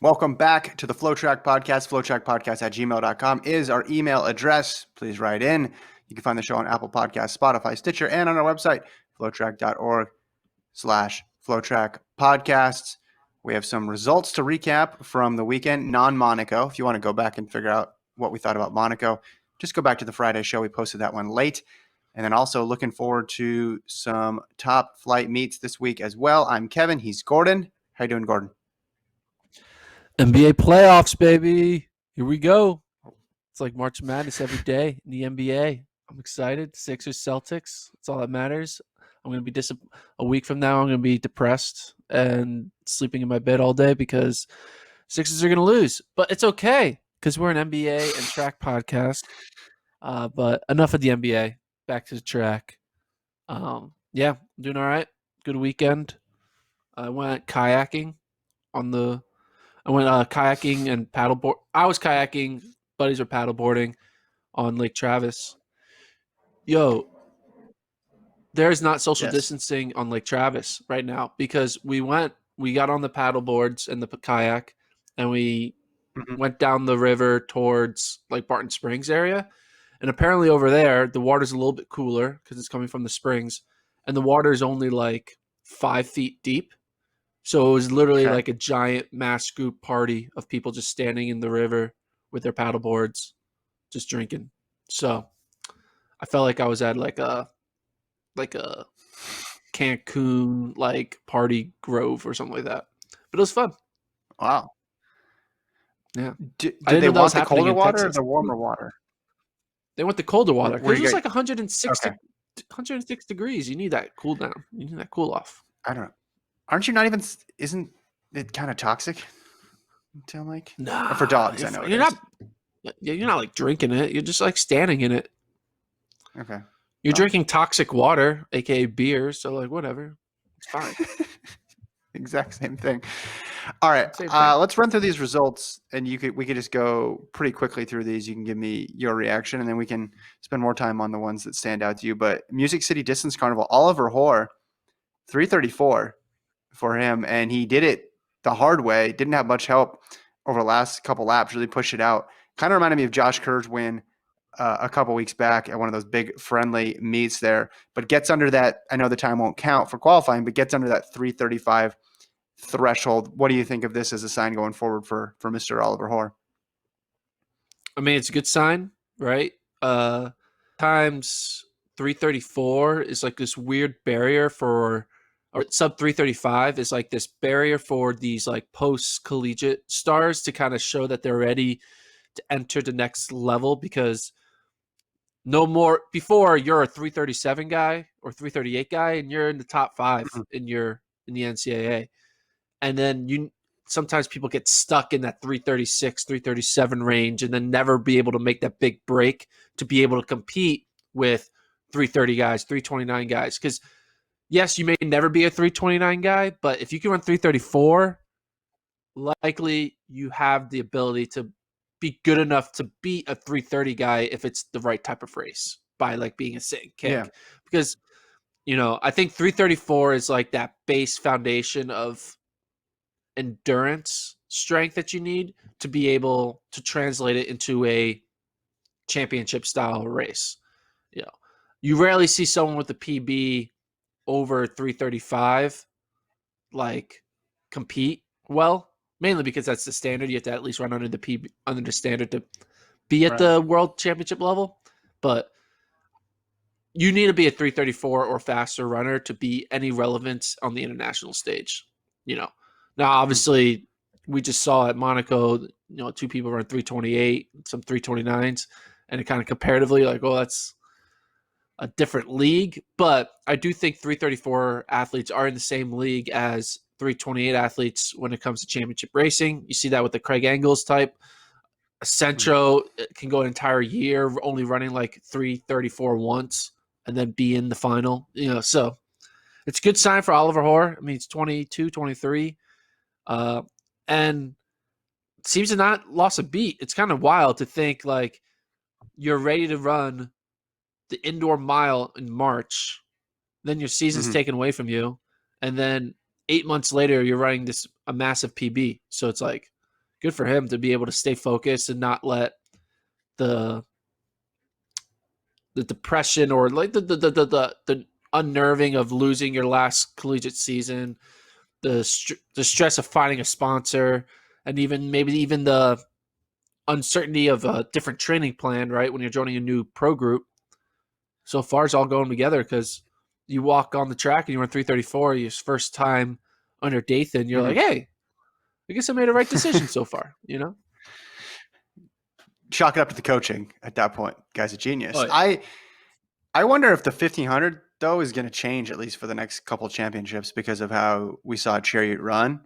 Welcome back to the FloTrack podcast. FloTrackPodcast@gmail.com is our email address. Please write in. You can find the show on Apple Podcasts, Spotify, Stitcher, and on our website, FloTrack.org/FloTrack Podcasts. We have some results to recap from the weekend, non-Monaco. If you want to go back and figure out what we thought about Monaco, just go back to the Friday show. We posted that one late. And then also looking forward to some top flight meets this week as well. I'm Kevin. He's Gordon. How you doing, Gordon? NBA playoffs, baby. Here we go. It's like March Madness every day in the NBA. I'm excited. Sixers, Celtics. That's all that matters. I'm going to be a week from now. I'm going to be depressed and sleeping in my bed all day because Sixers are going to lose. But it's okay because we're an NBA and track podcast. But enough of the NBA. Back to the track. I'm doing all right. Good weekend. I went kayaking I went kayaking and paddleboard. I was kayaking. Buddies were paddleboarding on Lake Travis. Yo, there is not social distancing on Lake Travis right now because we got on the paddleboards and the kayak, and we went down the river towards like Barton Springs area. And apparently over there, the water's a little bit cooler because it's coming from the springs, and the water is only like 5 feet deep. So it was literally like a giant mass group party of people just standing in the river with their paddle boards, just drinking. So I felt like I was at like a Cancun like party grove or something like that. But it was fun. Wow. Yeah. Did they want the colder water or the warmer water? They want the colder water because it was like 106 degrees. You need that cool down. You need that cool off. I don't know. Aren't you not even? Isn't it kind of toxic? Until like for dogs, I know you're not. Yeah, you're not like drinking it. You're just like standing in it. Okay. You're drinking toxic water, aka beer. So like whatever, it's fine. Exact same thing. All right, let's run through these results, and we could just go pretty quickly through these. You can give me your reaction, and then we can spend more time on the ones that stand out to you. But Music City Distance Carnival, Oliver Hoare, 334 for him, and he did it the hard way. Didn't have much help over the last couple laps. Really pushed it out. Kind of reminded me of Josh Kerr's win a couple weeks back at one of those big friendly meets there, but gets under that. I know the time won't count for qualifying, but gets under that 335 threshold. What do you think of this as a sign going forward for Mr. Oliver Hoare? I mean, it's a good sign, right? Times 334 is like this weird barrier or sub 335 is like this barrier for these like post-collegiate stars to kind of show that they're ready to enter the next level, because no more before you're a 337 guy or 338 guy and you're in the top 5 in the NCAA. And then sometimes people get stuck in that 336, 337 range and then never be able to make that big break to be able to compete with 330 guys, 329 guys. Because yes, you may never be a 329 guy, but if you can run 334, likely you have the ability to be good enough to beat a 330 guy if it's the right type of race by like being a sit and kick. Yeah. Because, I think 334 is like that base foundation of endurance strength that you need to be able to translate it into a championship style race. You rarely see someone with a PB over 335 like compete well, mainly because that's the standard. You have to at least run under the standard to be at the world championship level. But you need to be a 334 or faster runner to be any relevance on the international stage. Now obviously we just saw at Monaco, 2 people run 328, some 329s, and it kind of comparatively like, oh, that's a different league. But I do think 334 athletes are in the same league as 328 athletes when it comes to championship racing. You see that with the Craig Engels type. Centro can go an entire year only running like 334 once and then be in the final. So it's a good sign for Oliver Hoare. I mean, it's 22, 23. And seems to not lost a beat. It's kind of wild to think like you're ready to run the indoor mile in March, then your season's taken away from you, and then 8 months later you're running a massive PB. So it's like, good for him to be able to stay focused and not let the depression or like the unnerving of losing your last collegiate season, the stress of finding a sponsor, and even the uncertainty of a different training plan, right? When you're joining a new pro group, so far it's all going together because you walk on the track and you run 3:34, your first time under Dathan, you're like, hey, I guess I made a right decision so far, Chalk it up to the coaching at that point. Guy's a genius. Oh, yeah. I wonder if the 1500 though is going to change at least for the next couple of championships because of how we saw Chariot run.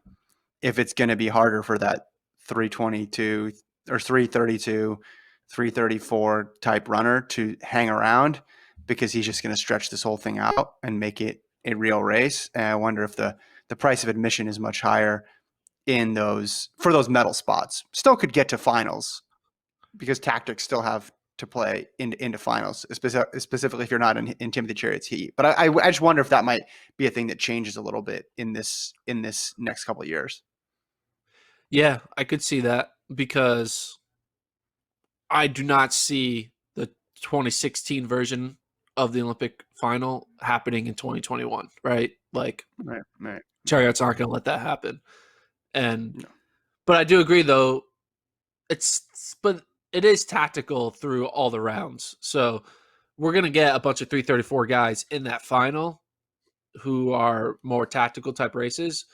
If it's going to be harder for that 322 or 332, 334 type runner to hang around because he's just going to stretch this whole thing out and make it a real race. And I wonder if the price of admission is much higher in for those medal spots. Still could get to finals because tactics still have to play into finals, specifically if you're not in Timothy Chariot's heat. But I just wonder if that might be a thing that changes a little bit in this next couple of years. Yeah, I could see that because I do not see the 2016 version of the Olympic final happening in 2021, right? Like, right. Chariot's aren't going to let that happen. But I do agree, though, but it is tactical through all the rounds. So we're going to get a bunch of 334 guys in that final who are more tactical type races.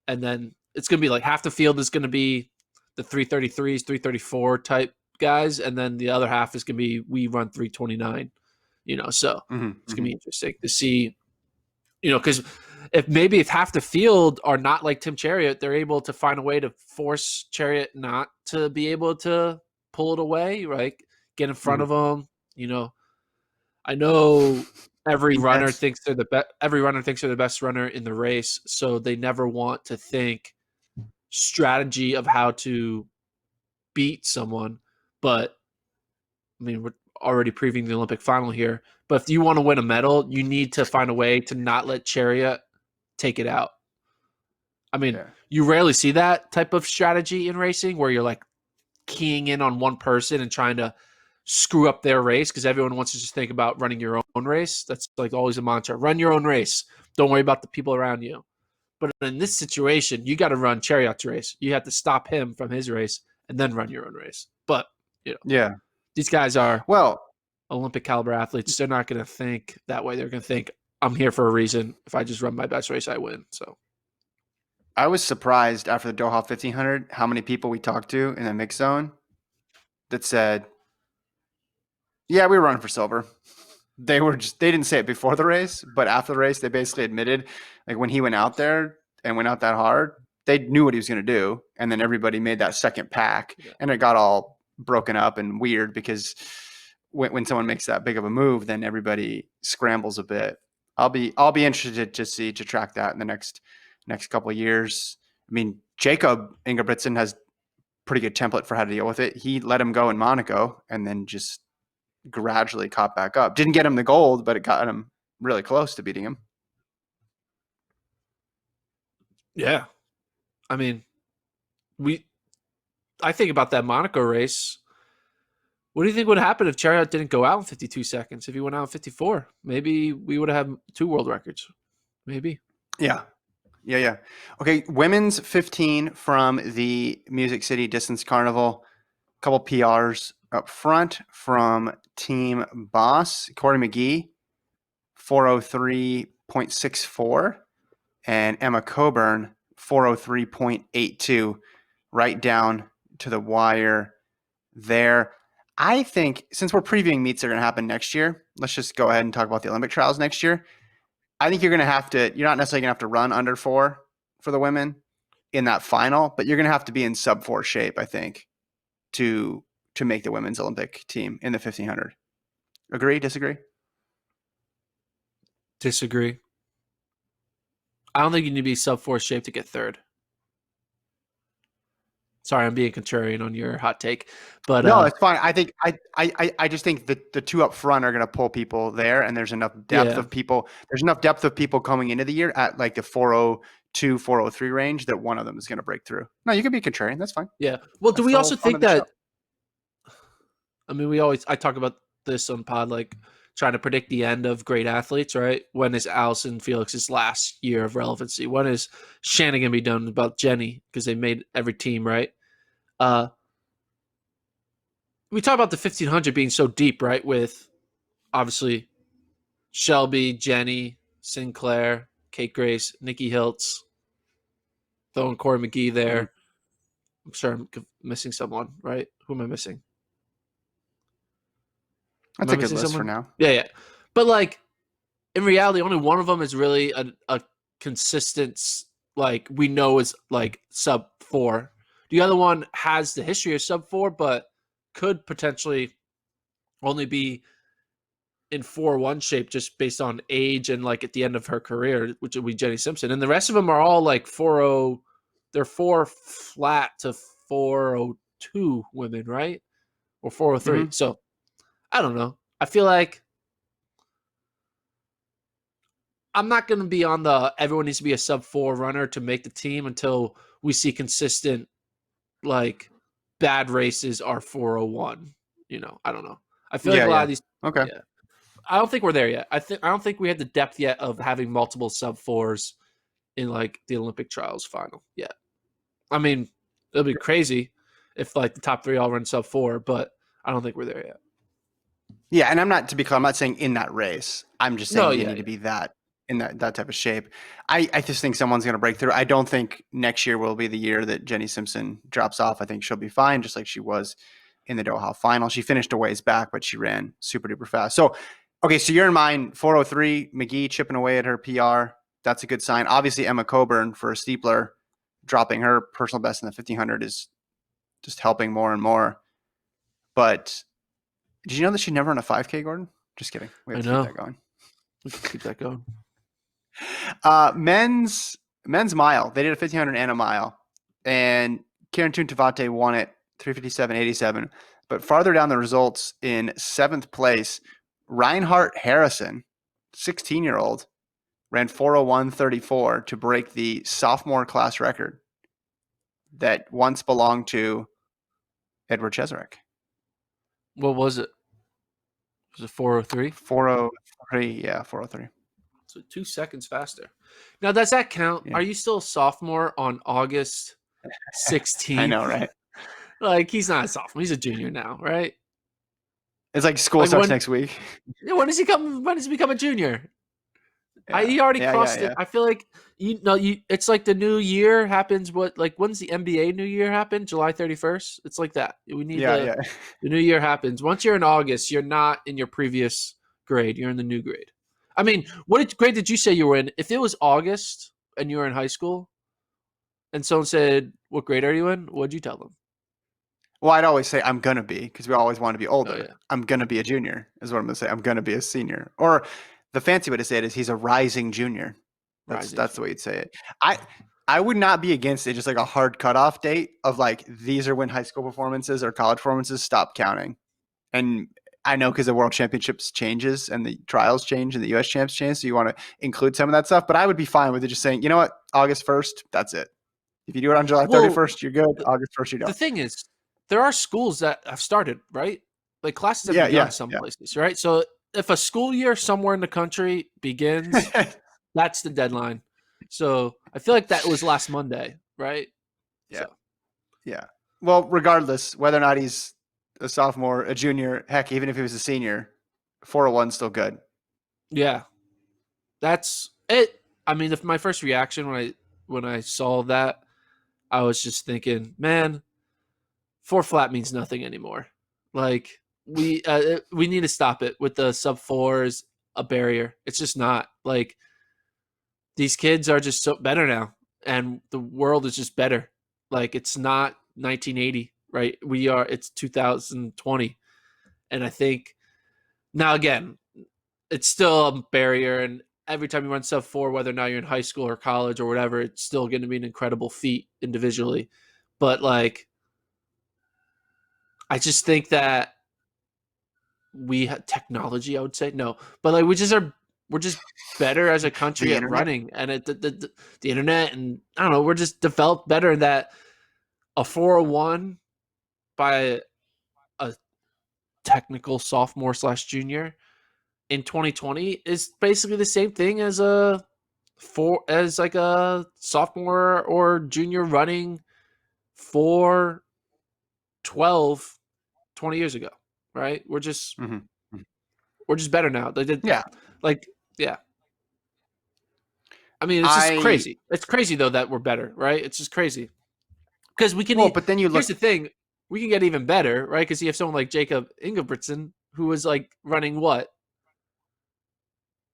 And then it's going to be like half the field is going to be the 333s, 334 type guys. And then the other half is going to be, we run 329, so it's going to be interesting to see, because if half the field are not like Tim Chariot, they're able to find a way to force Chariot not to be able to pull it away, right? Get in front of them. I know every runner thinks they're the best runner in the race, so they never want to think strategy of how to beat someone. But I mean, we're already previewing the Olympic final here. But if you want to win a medal, you need to find a way to not let Chariot take it out. I mean, you rarely see that type of strategy in racing where you're like keying in on one person and trying to screw up their race because everyone wants to just think about running your own race. That's like always a mantra. Run your own race. Don't worry about the people around you. But in this situation, you got to run Chariot's race. You have to stop him from his race and then run your own race. But, these guys are Olympic caliber athletes. They're not going to think that way. They're going to think, I'm here for a reason. If I just run my best race, I win. So I was surprised after the Doha 1500 how many people we talked to in the mix zone that said, yeah, we were running for silver. They didn't say it before the race, but after the race, they basically admitted, like when he went out there and went out that hard, they knew what he was going to do. And then everybody made that second pack and it got all broken up and weird because when someone makes that big of a move, then everybody scrambles a bit. I'll be interested to track that in the next couple of years. I mean, Jacob Ingebrigtsen has pretty good template for how to deal with it. He let him go in Monaco and then just gradually caught back up. Didn't get him the gold, but it got him really close to beating him. Yeah. I mean, I think about that Monaco race. What do you think would happen if Chariot didn't go out in 52 seconds? If he went out in 54, maybe we would have had 2 world records. Maybe. Yeah. Okay, women's 15 from the Music City Distance Carnival. A couple PRs up front from Team Boss. Cory McGee, 403.64. And Emma Coburn, 403.82. Right down to the wire there. I think since we're previewing meets that are going to happen next year, let's just go ahead and talk about the Olympic trials next year. I think you're not necessarily going to have to run under 4 for the women in that final, but you're going to have to be in sub 4 shape, I think, to make the women's Olympic team in the 1500. Agree? Disagree? Disagree. I don't think you need to be sub 4 shape to get third. Sorry, I'm being contrarian on your hot take, but no, it's fine. I think I just think that the 2 up front are going to pull people there, and there's enough depth of people. There's enough depth of people coming into the year at like the 2 403 range that one of them is going to break through. No, you can be contrarian. That's fine. Yeah. Well, do That's we the whole also fun think of the show. that? I mean, I talk about this on pod, like trying to predict the end of great athletes, right? When is Allison Felix's last year of relevancy? When is Shannon going to be done about Jenny? Because they made every team, right? We talk about the 1500 being so deep, right? With obviously Shelby, Jenny, Sinclair, Kate Grace, Nikki Hiltz, throwing Cory McGee there. Mhm. I'm sure I'm missing someone, right? Who am I missing? Am That's I a good missing list for someone? now. Yeah. But like in reality, only one of them is really a consistent, like we know is like sub 4. The other one has the history of sub 4, but could potentially only be in 4-1 shape just based on age and like at the end of her career, which would be Jenny Simpson. And the rest of them are all like 4-0. They're 4 flat to 402 women, right? Or 403. Mhm. So I don't know. I feel like I'm not going to be on the everyone needs to be a sub 4 runner to make the team until we see consistent, like bad races are 401. I don't know. I feel like Yeah, a lot yeah. of these, Okay. yeah. I don't think we're there yet. I don't think we have the depth yet of having multiple sub 4s in like the Olympic trials final. Yeah. I mean, it'll be crazy if like the top 3 all run sub 4, but I don't think we're there yet. Yeah, and I'm not, to be clear, I'm not saying in that race. I'm just No, saying you yeah, need to yeah. be that in that type of shape. I just think someone's going to break through. I don't think next year will be the year that Jenny Simpson drops off. I think she'll be fine, just like she was in the Doha final. She finished a ways back, but she ran super duper fast. So, okay, so you're in mind 403, McGee chipping away at her PR. That's a good sign. Obviously, Emma Coburn for a steepler, dropping her personal best in the 1500 is just helping more and more. But did you know that she never ran a 5K, Gordon? Just kidding. We I have to keep know. that going. We can keep that going. Men's mile. They did a 1500 and a mile, and Karen Tavate won it 357.87. But farther down the results, in 7th place, Reinhard Harrison, 16-year-old, ran 401.34 to break the sophomore class record that once belonged to Edward Cheserek. What was it? Was it 403? 403, yeah, 403. So 2 seconds faster. Now, does that count? Yeah. Are you still a sophomore on August 16th? I know, right? Like, he's not a sophomore. He's a junior now, right? It's like school Like, starts next week. when does he become a junior? Yeah. He already Yeah, crossed yeah. it. I feel like it's like the new year happens. When's the NBA new year happen? July 31st. It's like that. We need Yeah. the new year happens. Once you're in August, you're not in your previous grade. You're in the new grade. I mean, what grade did you say you were in? If it was August and you were in high school, and someone said, "What grade are you in?" What'd you tell them? Well, I'd always say I'm gonna be, because we always want to be Oh older. yeah, I'm gonna be a junior is what I'm gonna say. I'm gonna be a senior. Or the fancy way to say it is he's a rising junior. rising That's the way junior. you'd say it. I would not be against it, just like a hard cutoff date of like these are when high school performances or college performances stop counting. And I know because the world championships changes and the trials change and the US champs change, so you want to include some of that stuff. But I would be fine with it just saying, you know what, August 1st, that's it. If you do it on July Well, 31st, you're good. the, August 1st, you the don't. thing is, there are schools that have started, right? Like classes have begun some Yeah. places, right? So if a school year somewhere in the country begins, that's the deadline. So I feel like that was last Monday, right? Yeah. So Yeah. Well, regardless, whether or not he's a sophomore, a junior, heck, even if he was a senior, 401 still good. yeah, that's it. I mean, if my first reaction when I saw that, I was just thinking, man, 4 flat means nothing anymore. Like we need to stop it with the sub 4s a barrier. It's just not like these kids are just so better now, and the world is just better. Like it's not 1980, right? It's 2020, and I think now again, it's still a barrier, and every time you run sub 4, whether now you're in high school or college or whatever, it's still going to be an incredible feat individually. But like, I just think that we have technology. I would say no, but like we just are we're just better as a country at running, and the internet, and I don't know, we're just developed better in that a 401 by a technical sophomore/junior in 2020 is basically the same thing as a sophomore or junior running 4:12 20 years ago, right? We're just better now. They did, yeah. Yeah. I mean, it's just crazy. It's crazy though that we're better, right? It's just crazy because we can. Well, but then you look. Here's the thing: we can get even better, right? Because you have someone like Jacob Ingebrigtsen who was like running what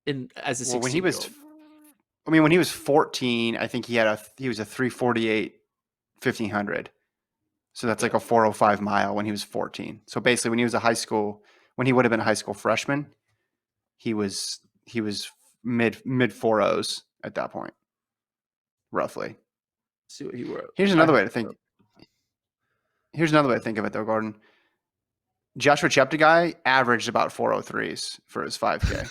as a 16-year-old. When he was 14, I think he was a 3:48 1500. So that's like a 4:05 mile when he was 14. So basically, when he was when he would have been a high school freshman, he was mid 4:00s at that point, roughly. See what he wrote. Here's another way to think of it, though, Gordon. Joshua Cheptegei averaged about 4:03s for his 5K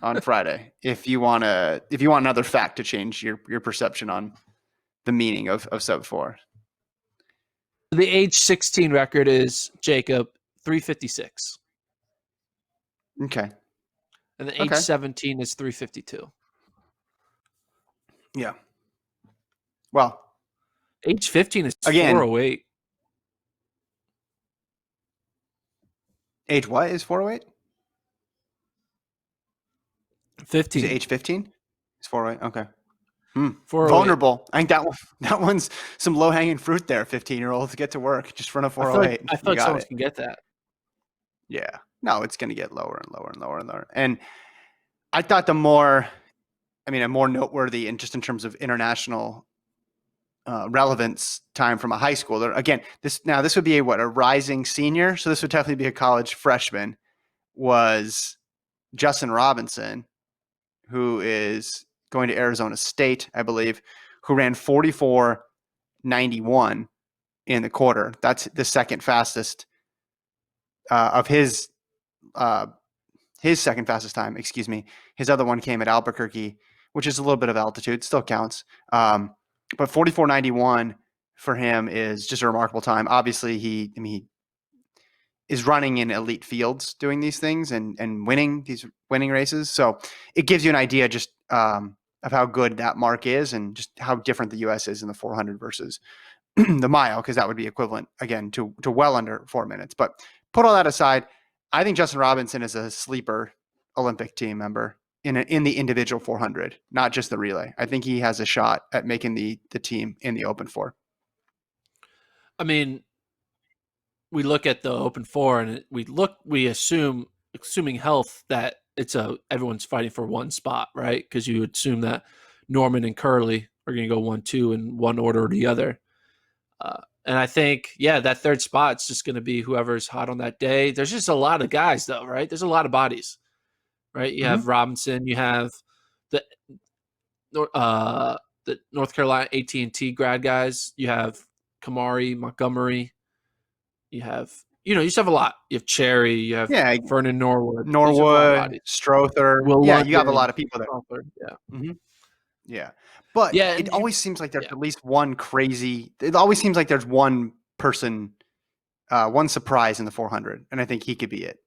on Friday. If you want another fact to change your perception on the meaning of sub 4. The age 16 record is Jacob 3:56. Okay. And the age 17 is 3:52. Yeah. Well, age 15 is 4:08. Age what is 4:08? 15. Is it age 15? It's 4:08. Okay. 408. Vulnerable. I think that one's some low hanging fruit there. 15-year-olds get to work. Just run a 4:08. I feel like someone can get that. Yeah. No, it's going to get lower and lower and lower and lower. And I thought a more noteworthy, and just in terms of international relevance time from a high schooler. Again, this would be a rising senior. So this would definitely be a college freshman. Was Justin Robinson, who is going to Arizona State, I believe, who ran 44:91 in the quarter. That's the second fastest of his second fastest time. Excuse me. His other one came at Albuquerque, which is a little bit of altitude, still counts. But 44:91 for him is just a remarkable time. Obviously, he is running in elite fields doing these things and winning races. So it gives you an idea just of how good that mark is and just how different the U.S. is in the 400 versus the mile, because that would be equivalent, again, to well under 4 minutes. But put all that aside, I think Justin Robinson is a sleeper Olympic team member in the individual 400, not just the relay. I think he has a shot at making the team in the Open 4. I mean, we look at the Open 4 and we assuming health, that everyone's fighting for one spot, right? Because you assume that Norman and Curley are going to go 1-2 in one order or the other. And I think, that third spot's just going to be whoever's hot on that day. There's just a lot of guys, though, right? There's a lot of bodies, right? You have Robinson, you have the North Carolina AT&T grad guys, you have Kamari, Montgomery, you just have a lot. You have Cherry, you have Vernon Norwood, Strother. Will London, you have a lot of people there. Yeah. But it always seems like there's at least one crazy. It always seems like there's one person, one surprise in the 400, and I think he could be it.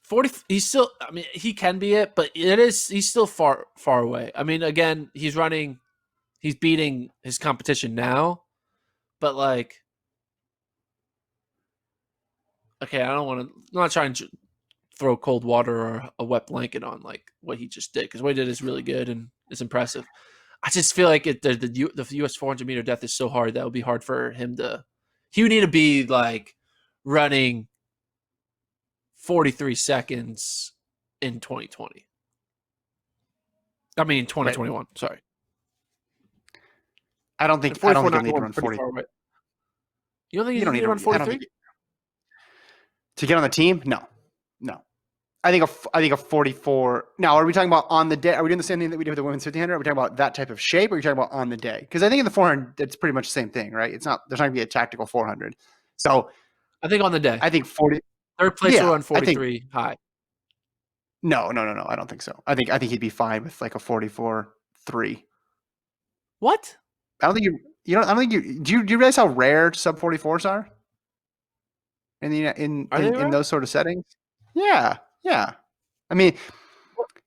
40. He's still. I mean, he can be it, but he's still far away. I mean, again, he's beating his competition now, but like, okay, I'm not trying to throw cold water or a wet blanket on like what he just did, because what he did is really good and it's impressive. I just feel like the U.S. 400 meter death is so hard that it would be hard for him to. He would need to be like running 43 seconds in 2020. I mean 2021. Right. Sorry. I don't think he'll need to run 40. You don't think you need to run 43? To get on the team? No. I think a 44. Now, are we talking about on the day? Are we doing the same thing that we did with the women's 1500? Are we talking about that type of shape, or are we talking about on the day? Because I think in the 400, it's pretty much the same thing, right? There's not going to be a tactical 400. So I think on the day. I think 40. Third place will run 43 high. No. I don't think so. I think he'd be fine with like a 44.3. What? I don't think you don't. I don't think you do. You realize how rare sub 44s are in the Are they in right? those sort of settings? Yeah, yeah. I mean,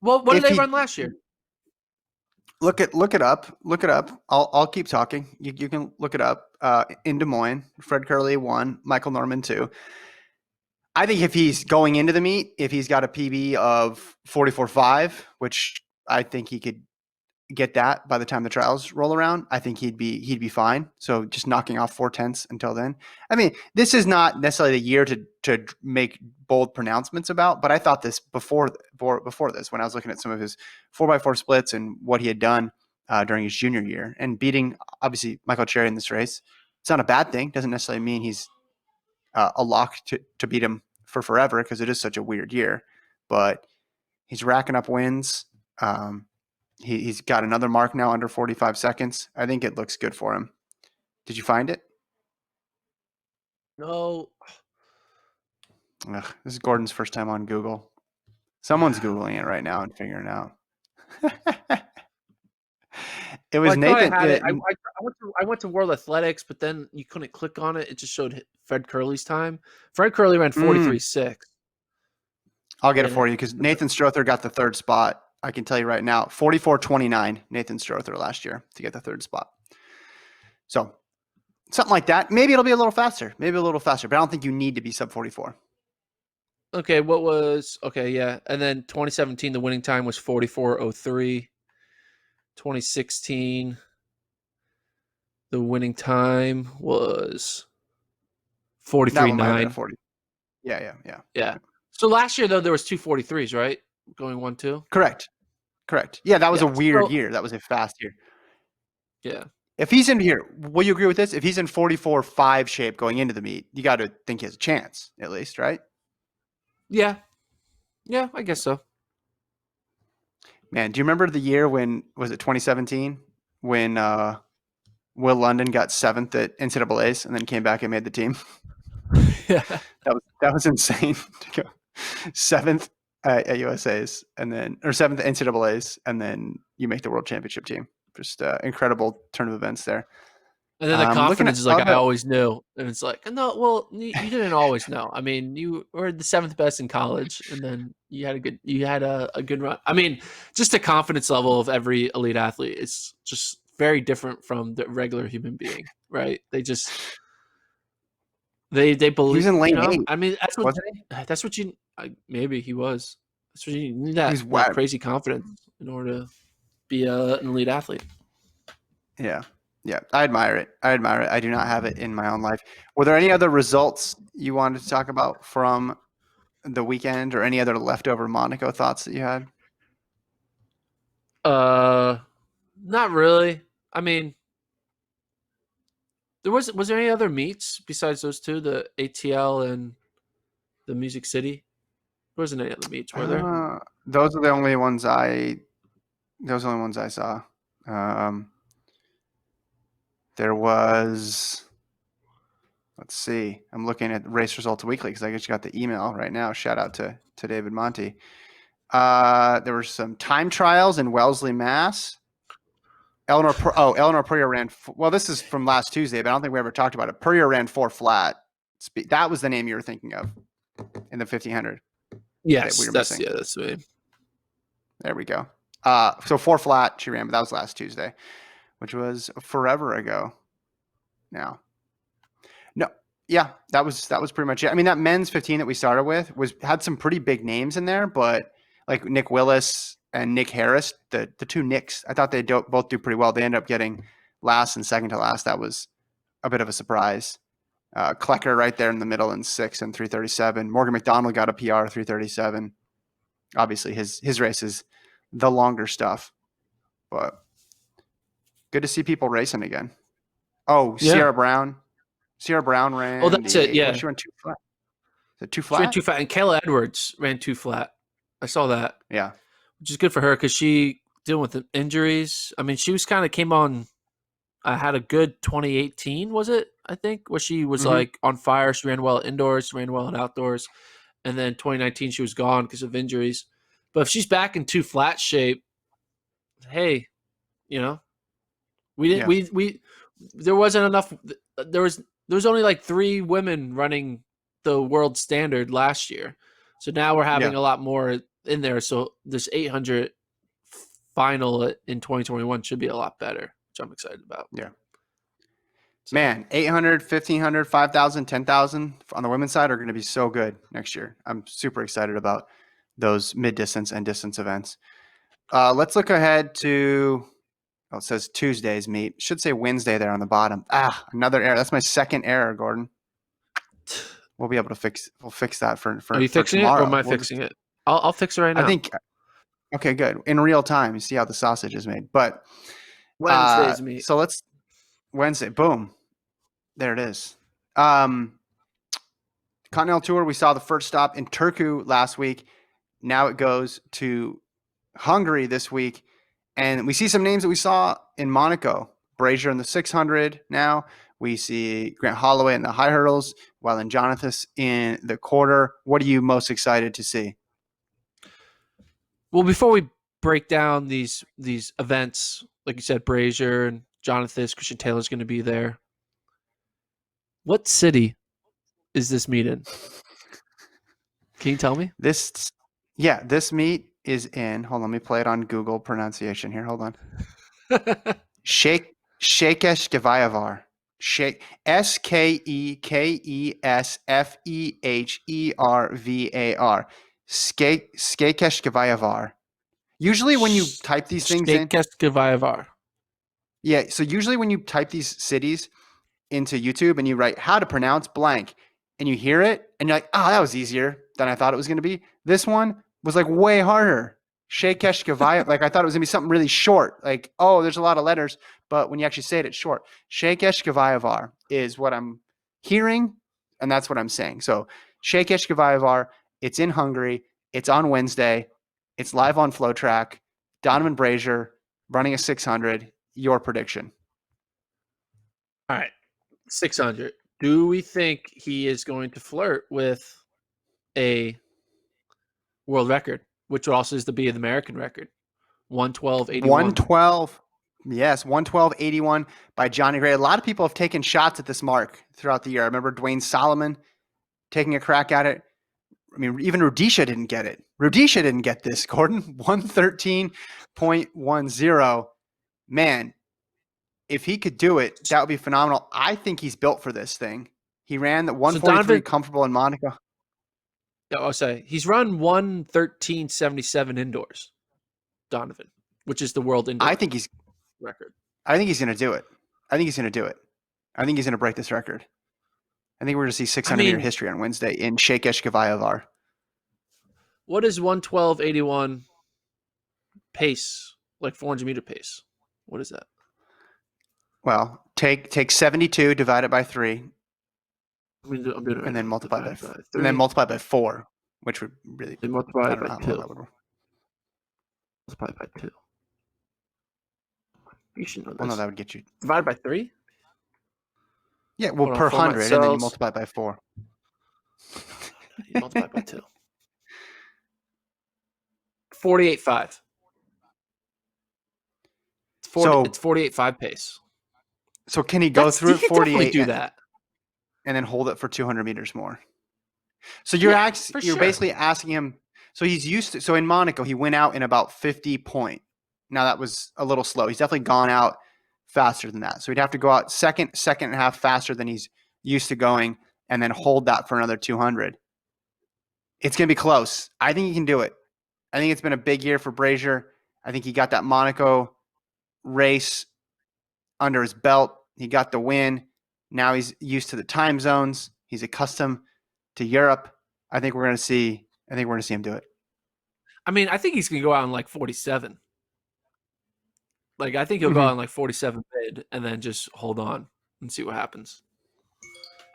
Well, what did if they he run last year? look it up, look it up. I'll keep talking. You can look it up. In Des Moines, Fred Curley 1, Michael Norman 2. I think if he's going into the meet, if he's got a PB of 44.5, which I think he could get that by the time the trials roll around, I think he'd be fine. So just knocking off 4/10 until then. I mean, this is not necessarily the year to make bold pronouncements about, but I thought this before this when I was looking at some of his 4x4 splits and what he had done during his junior year and beating obviously Michael Cherry in this race. It's not a bad thing. Doesn't necessarily mean he's a lock to beat him for forever because it is such a weird year, but he's racking up wins. He's got another mark now under 45 seconds. I think it looks good for him. Did you find it? No. Ugh, this is Gordon's first time on Google. Someone's Googling it right now and figuring it out. It Well, was I thought I Nathan. had it. I went to World Athletics, but then you couldn't click on it. It just showed Fred Curley's time. Fred Curley ran 43.6. I'll get it And for you because Nathan Strother got the third spot. I can tell you right now, 44.29 Nathan Strother last year to get the third spot. So something like that. Maybe it'll be a little faster. Maybe a little faster, but I don't think you need to be sub 44. okay, yeah. And then 2017, the winning time was 44.03. 2016, the winning time was That one might have been a 43.9. 40. Yeah. Yeah. So last year though there was two 43s, right? Going 1-2. Correct. Yeah, that was a Yeah. weird So year. That was a fast year. yeah. If he's in here, will you agree with this? If he's in 44.5 shape going into the meet, you got to think he has a chance, at least, right? Yeah. Yeah, I guess so. Man, do you remember the year when, was it 2017, when Will London got 7th at NCAA's and then came back and made the team? Yeah. That was insane to go 7th at USA's and then, or 7th at NCAA's, and then you make the world championship team. Just incredible turn of events there. And then the Looking confidence at is like, I always knew. And it's like, no, well, you didn't always know. I mean, you were the 7th best in college, and then you had a good run. I mean, just the confidence level of every elite athlete is just very different from the regular human being, right? They he was believe, in lane 8, I mean, wasn't he? that's what you maybe he was. That's what you need, He was that wild. crazy confidence in order to be an elite athlete. Yeah. I admire it. I do not have it in my own life. Were there any other results you wanted to talk about from the weekend or any other leftover Monaco thoughts that you had? Not really. I mean, was there any other meets besides those two, the ATL and the Music City? There wasn't any other meets, were there? Uh, those are the only ones I saw. Um, there was, let's see, I'm looking at Race Results Weekly because I just got the email right now. Shout out to David Monty. There were some time trials in Wellesley, Mass. Eleanor Purrier ran. Well, this is from last Tuesday, but I don't think we ever talked about it. Purrier ran 4 flat. That was the name you were thinking of in the 1500 that we Yes, were missing. that's me. There we go. So 4 flat she ran, but that was last Tuesday, which was forever ago. Now, no, yeah, that was pretty much it. I mean, that men's 15 that we started with had some pretty big names in there, but like Nick Willis and Nick Harris, the two Nicks, I thought they both do pretty well. They ended up getting last and second to last. That was a bit of a surprise. Klecker right there in the middle in 6 and 337. Morgan McDonald got a PR 337. Obviously, his race is the longer stuff, but good to see people racing again. Oh, Yeah. Sierra Brown Oh, ran that's it. the. Yeah, What, she ran 2 flat. Is it 2 she ran flat? 2 flat, and Kayla Edwards ran 2 flat. I saw that, Yeah. which is good for her because she dealing with the injuries. I mean, she was kind of came on. Had a good 2018, was it? I think where she was Mm-hmm. like on fire. She ran well at indoors, she ran well at outdoors, and then 2019 she was gone because of injuries. But if she's back in 2 flat shape, hey, you know, we didn't we there wasn't enough. There was only like 3 women running the world standard last year, so now we're having a lot more in there. So this 800 final in 2021 should be a lot better, which I'm excited about. Yeah. So, Man, 800, 1,500, 5,000, 10,000 on the women's side are going to be so good next year. I'm super excited about those mid-distance and distance events. Let's look ahead to, it says Tuesday's meet. Should say Wednesday there on the bottom. Another error. That's my second error, Gordon. We'll be able to fix that for are you fixing tomorrow. it or am I fixing it? I'll fix it right now. I think, okay, good. In real time, you see how the sausage is made. But Wednesday's meet. So let's, Wednesday, boom. There it is. Continental Tour, we saw the first stop in Turku last week. Now it goes to Hungary this week. And we see some names that we saw in Monaco. Brazier in the 600 now. We see Grant Holloway in the high hurdles, while in Jonathan in the quarter. What are you most excited to see? Well, before we break down these events, like you said, Brazier and Jonathan, Christian Taylor's going to be there. What city is this meet in? Can you tell me? This meet is in, hold on, let me play it on Google pronunciation here. Hold on. Shekeshkevayavar. Skekesfehervar. Skekeshkevayavar. Usually when you type these things in. Shekeshkevayavar. Yeah, so usually when you type these cities into YouTube and you write how to pronounce blank and you hear it and you're like, oh, that was easier than I thought it was going to be. This one was like way harder. Shekeshkevayavar. Like I thought it was going to be something really short. Like, oh, there's a lot of letters, but when you actually say it, it's short. Shekeshkevayavar is what I'm hearing, and that's what I'm saying. So Shekeshkevayavar, it's in Hungary. It's on Wednesday. It's live on FloTrack. Donavan Brazier running a 600. Your prediction? All right, 600. Do we think he is going to flirt with a world record, which also is to be an American record? 112.81. 112. Yes, 112.81 by Johnny Gray. A lot of people have taken shots at this mark throughout the year. I remember Dwayne Solomon taking a crack at it. I mean, even Rudisha didn't get it. Rudisha didn't get this, Gordon. 113.10. Man, if he could do it, that would be phenomenal. I think he's built for this thing. He ran the 143 comfortable in Monaco. I'll say he's run 113.77 indoors, Donavan, which is the world indoor record. I think he's going to do it. I think he's going to break this record. I think we're going to see 600-meter history on Wednesday in Shekeshkevayavar. What is 112.81 pace, like 400-meter pace? What is that? Well, take 72, divide it by 3, I'm doing it right and then now. multiply by 3, and then multiply by 4, which would really multiply by 2. Multiply by 2. You should know this. Well, no, that would get you divided by 3. Yeah, well, per 100, and then you multiply by 4. You multiply by 2. 48.5. It's 48.5 pace. So can he go through it 48? Do that, and then hold it for 200 meters more. So you're basically asking him. So he's used to. So in Monaco, he went out in about 50 point. Now that was a little slow. He's definitely gone out faster than that. So he'd have to go out second and a half faster than he's used to going, and then hold that for another 200. It's going to be close. I think he can do it. I think it's been a big year for Brazier. I think he got that Monaco race under his belt. He got the win. Now he's used to the time zones. He's accustomed to Europe. I think we're going to see him do it. I mean, I think he's going to go out in like 47. Like, I think he'll go out in like 47 mid and then just hold on and see what happens.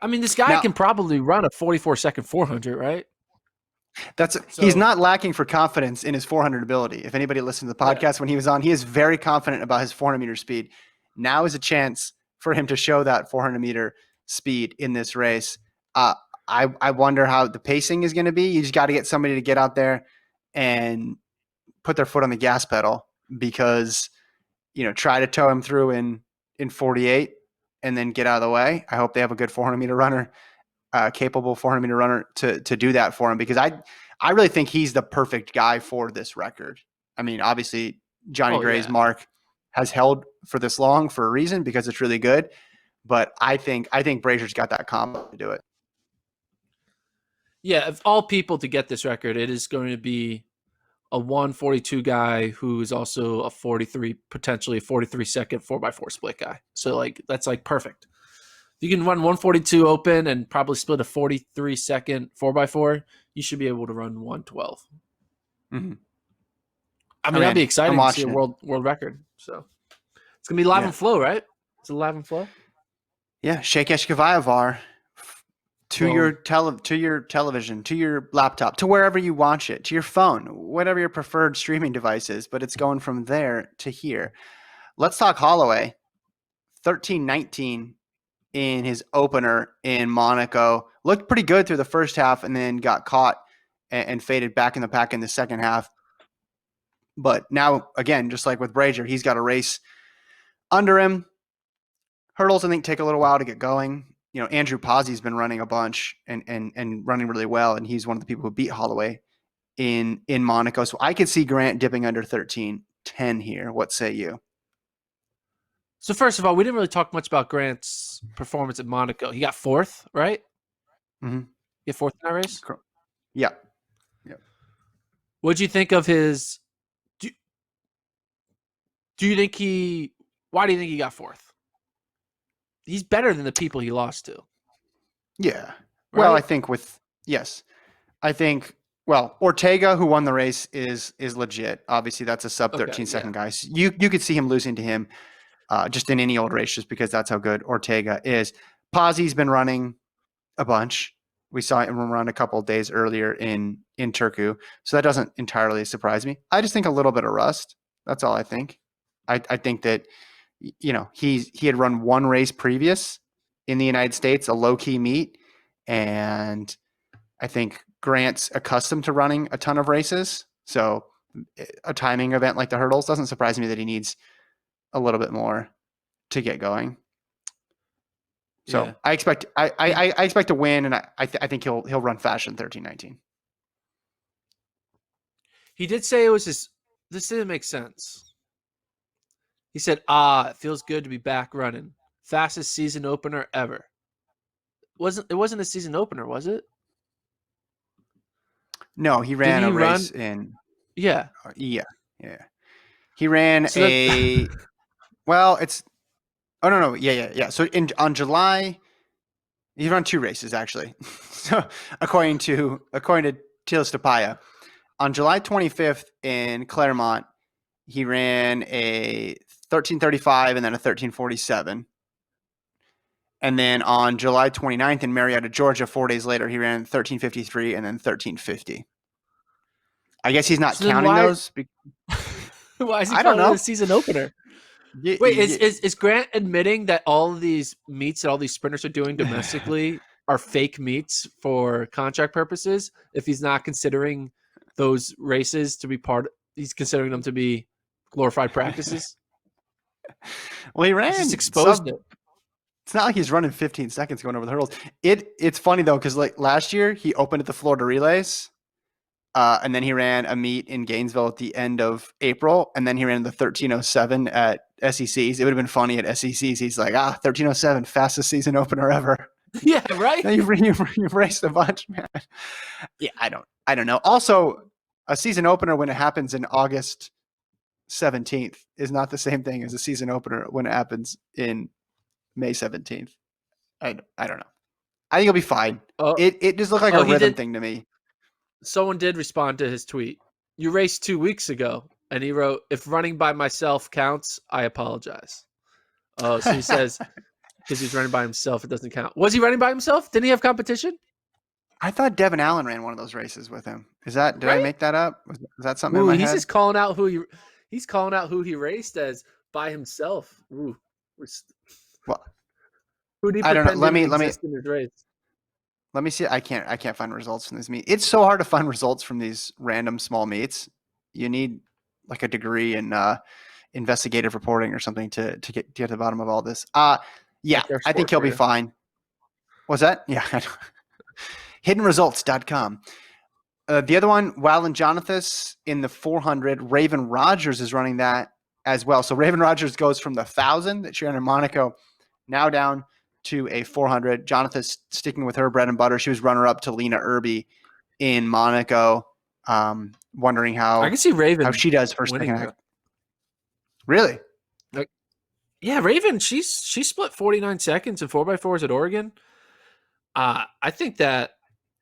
I mean, this guy can probably run a 44-second 400, right? He's not lacking for confidence in his 400 ability. If anybody listened to the podcast when he was on, he is very confident about his 400-meter speed. Now is a chance for him to show that 400-meter speed in this race. I wonder how the pacing is going to be. You just got to get somebody to get out there and put their foot on the gas pedal because, try to tow him through in 48 and then get out of the way. I hope they have a good 400-meter runner, capable 400-meter runner to do that for him, because I really think he's the perfect guy for this record. I mean, obviously Johnny Gray's mark has held for this long for a reason, because it's really good. But I think Brazier's got that combo to do it. Yeah, of all people to get this record, it is going to be a 142 guy who is also a 43, potentially a 43 second 4x4 split guy. So that's perfect. If you can run 142 open and probably split a 43 second 4x4, you should be able to run 112. Mm-hmm. I mean, that'd be exciting to see a world record. So it's gonna be live on Flow, right? It's live on Flow. Yeah, Sheikh Eshkavayavar to your television, to your laptop, to wherever you watch it, to your phone, whatever your preferred streaming device is, but it's going from there to here. Let's talk Holloway. 13-19 in his opener in Monaco. Looked pretty good through the first half and then got caught and faded back in the pack in the second half. But now, again, just like with Brazier, he's got a race under him. Hurdles, I think, take a little while to get going. Andrew Pazzi's been running a bunch and running really well, and he's one of the people who beat Holloway in Monaco. So I could see Grant dipping under 13-10 here. What say you? So first of all, we didn't really talk much about Grant's performance at Monaco. He got fourth, right? Mm-hmm. He got fourth in that race? Yeah. What'd you think of his... Why do you think he got fourth? He's better than the people he lost to. Yeah. Right? Well, I think Ortega, who won the race, is legit. Obviously, that's a sub 13-second guy. So you could see him losing to him just in any old race, just because that's how good Ortega is. Pazzi's been running a bunch. We saw him run a couple of days earlier in Turku, so that doesn't entirely surprise me. I just think a little bit of rust. That's all I think. I think that he had run one race previous in the United States, a low-key meet, and I think Grant's accustomed to running a ton of races, so a timing event like the hurdles doesn't surprise me that he needs a little bit more to get going. So I expect to win, and I think he'll run faster than 13-19. He did say it was his. This didn't make sense. He said, it feels good to be back running. Fastest season opener ever. It wasn't a season opener, was it? No, he ran a race in... Yeah. Yeah. He ran well, it's... Oh, no. Yeah. So on July... He ran two races, actually. So according to Tila Stapaya, on July 25th in Claremont, he ran a 13:35 and then a 13:47. And then on July 29th in Marietta, Georgia, 4 days later, he ran 13:53 and then 13:50. I guess he's not counting those. Why is he calling it a season opener? Wait, is Grant admitting that all of these meets that all these sprinters are doing domestically are fake meets for contract purposes? If he's not considering those races to be he's considering them to be glorified practices? Well, he ran. He's just exposed it. It's not like he's running 15 seconds going over the hurdles. It's funny though, because last year he opened at the Florida Relays, and then he ran a meet in Gainesville at the end of April, and then he ran the 13:07 at SECs. It would have been funny at SECs. He's like, 13:07, fastest season opener ever. Yeah, right. You've raced a bunch, man. Yeah, I don't know. Also, a season opener when it happens in August 17th is not the same thing as a season opener when it happens in May 17th. I don't know. I think he'll be fine. It just looked like a rhythm thing to me. Someone did respond to his tweet. You raced 2 weeks ago, and he wrote, "If running by myself counts, I apologize." Oh, so he says because he's running by himself, it doesn't count. Was he running by himself? Didn't he have competition? I thought Devin Allen ran one of those races with him. Did I make that up? Was that something in my head? He's just calling out he's calling out who he raced as by himself. Ooh. Well, who did he I don't know. Let me in his race? Let me see. I can't find results from this meet. It's so hard to find results from these random small meets. You need like a degree in investigative reporting or something to get to the bottom of all this. Yeah, I think he'll be fine. What's that? Yeah. Hiddenresults.com. The other one, Wildland Jonathas in the 400. Raven Rogers is running that as well. So Raven Rogers goes from the 1,000 that she ran in Monaco now down to a 400. Jonathas sticking with her bread and butter. She was runner-up to Lena Irby in Monaco. Wondering how I can see Raven how she does for second act. Really? Yeah, Raven, she split 49 seconds in 4x4s at Oregon. I think that,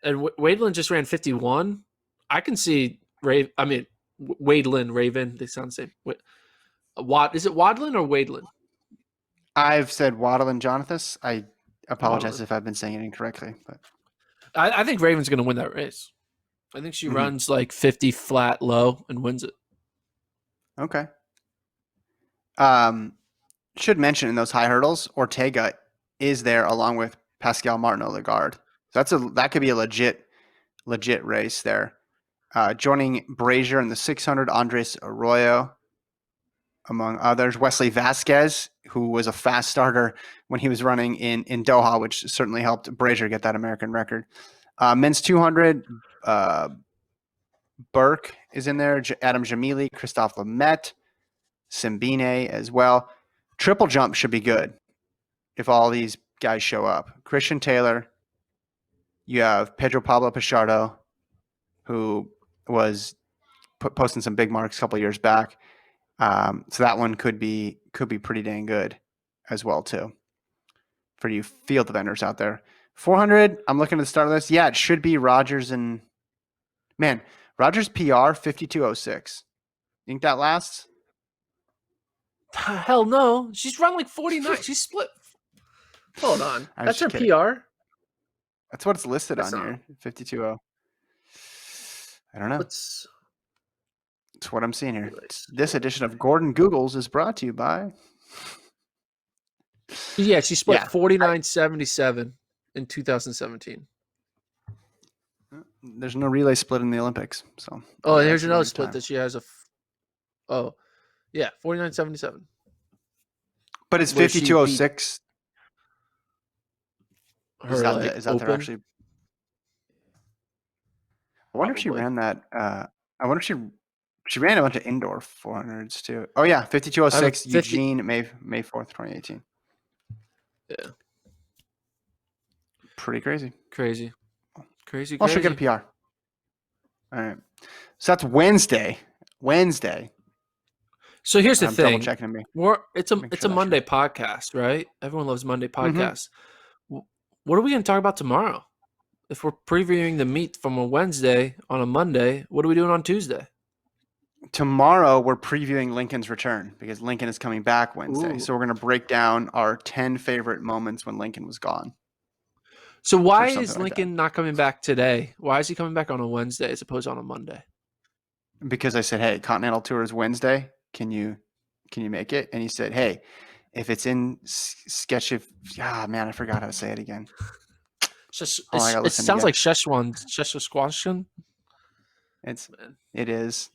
and Wadeland just ran 51. I can see Wadeland, Raven, they sound the same. Is it Wadlin or Wadeland? I've said Waddle Jonathas. I apologize if I've been saying it incorrectly, but I think Raven's going to win that race. I think she runs like 50 flat low and wins it. Okay. Should mention in those high hurdles, Ortega is there along with Pascal Martin-Lagarde. So that could be a legit race there. Joining Brazier in the 600, Andres Arroyo, among others. Wesley Vasquez, who was a fast starter when he was running in Doha, which certainly helped Brazier get that American record. Men's 200, Burke is in there. Adam Jamili, Christophe Lemaitre, Simbine as well. Triple jump should be good if all these guys show up. Christian Taylor. You have Pedro Pablo Pichardo, who was posting some big marks a couple of years back. So that one could be pretty dang good as well too for you field vendors out there. 400, I'm looking at the start of this. Yeah, it should be Rogers and Rogers PR 52:06. Think that lasts? Hell no. She's run like 49. She's split. Hold on. That's her kidding. PR? That's what it's listed on here. 52:0. I don't know. It's what I'm seeing here. This edition of Gordon Googles is brought to you by. Yeah, she split 49.77 in 2017. There's no relay split in the Olympics, so. Oh, and here's another split that she has 49.77. But it's 52:06. Is that there actually? I wonder if she ran that. I wonder if she ran a bunch of indoor 400s too. Oh yeah, 52:06. Eugene, May 4th, 2018. Yeah. Pretty crazy. Crazy. I'll should get a PR. All right. So that's Wednesday. So here's the thing. Double checking me. It's a Monday podcast, right? Everyone loves Monday podcasts. Mm-hmm. What are we going to talk about tomorrow? If we're previewing the meet from a Wednesday on a Monday, what are we doing on Tuesday? Tomorrow we're previewing Lincoln's return because Lincoln is coming back Wednesday. Ooh. So we're going to break down our 10 favorite moments when Lincoln was gone. So why is Lincoln not coming back today? Why is he coming back on a Wednesday as opposed to on a Monday? Because I said, hey, Continental Tour is Wednesday. Can you make it? And he said, hey, if it's in sketch of, I forgot how to say it again. It sounds like Sheshwashian. It is.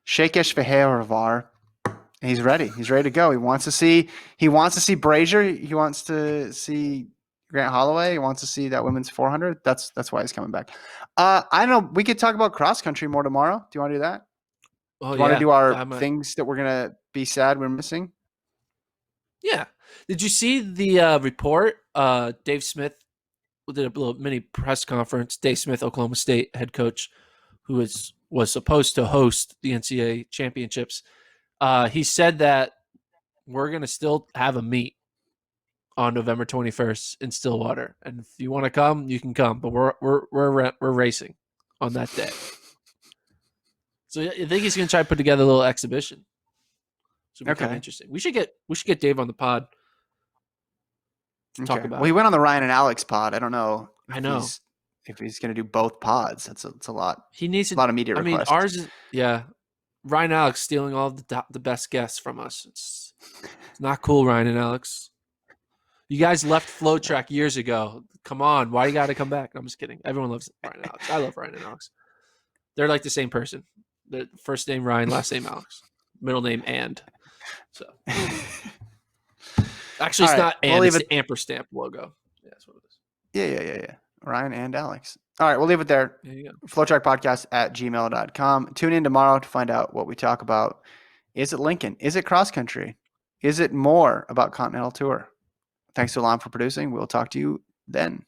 Shekesh Veher. He's ready. He's ready to go. He wants to see Brazier. He wants to see Grant Holloway. He wants to see that women's 400. That's why he's coming back. I don't know. We could talk about cross country more tomorrow. Do you want to do that? Do you want to do our things that we're going to be sad we're missing? Yeah. Did you see the report? Dave Smith did a little mini press conference. Dave Smith, Oklahoma State head coach, who was supposed to host the NCAA championships. He said that we're going to still have a meet on November 21st in Stillwater, and if you want to come, you can come. But we're racing on that day. So I think he's going to try to put together a little exhibition. So it'll be kind of interesting. We should get Dave on the pod. Talk about. Well, he went on the Ryan and Alex pod. I don't know. If he's going to do both pods. That's a lot. He needs a lot of media requests. Ours is Ryan and Alex stealing all the best guests from us. It's not cool, Ryan and Alex. You guys left FloTrack years ago. Come on, why you got to come back? I'm just kidding. Everyone loves Ryan and Alex. I love Ryan and Alex. They're like the same person. The first name Ryan, last name Alex, middle name and. So actually, it's not and. It's the ampersand logo. Yeah, that's what it is. Yeah. Ryan and Alex. All right, we'll leave it there. There you go. FloTrackPodcast@gmail.com. Tune in tomorrow to find out what we talk about. Is it Lincoln? Is it cross country? Is it more about Continental Tour? Thanks to Alon for producing. We'll talk to you then.